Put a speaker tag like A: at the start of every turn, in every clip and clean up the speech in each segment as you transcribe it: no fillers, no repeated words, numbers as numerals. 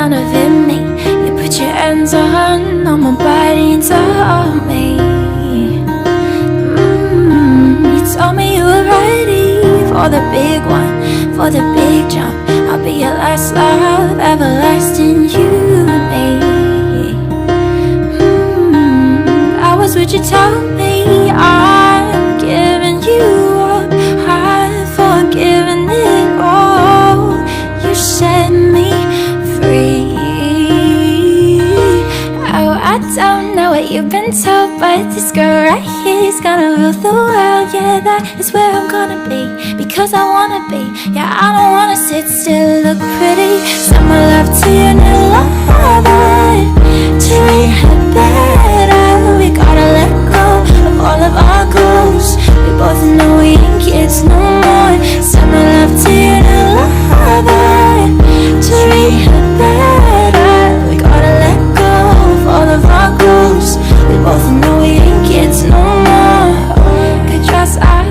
A: none of it me. You put your hands on my body and told me, you told me you were ready for the big one, for the big jump. I'll be your last love, everlasting, you and me. Hours would you tell me I'm giving you up, I've forgiven it all. You set me free. Oh, I don't know what you've been told, but this girl right here is gonna rule the world. Yeah, that is where I'm gonna be, because I wanna be. Yeah, I don't wanna sit still, look pretty. Send my love to your new lover, to rehab better. We gotta let go of all of our goals. We both know we ain't kids no more. Send my love to your new lover, to rehab better. We gotta let go of all of our goals. We both know we ain't kids no more. Could dress up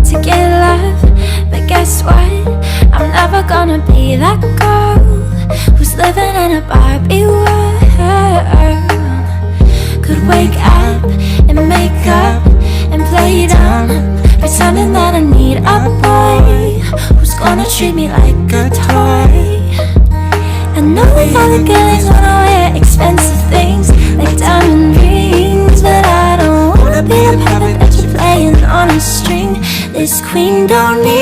A: to get love, but guess what? I'm never gonna be that girl who's living in a Barbie world. Could wake up and make up and play dumb, pretending that I need a boy who's gonna treat me like a toy. I know that all the girls wanna wear expensive things like diamond rings, but I don't wanna be a puppet that you're playing on a string. This queen don't need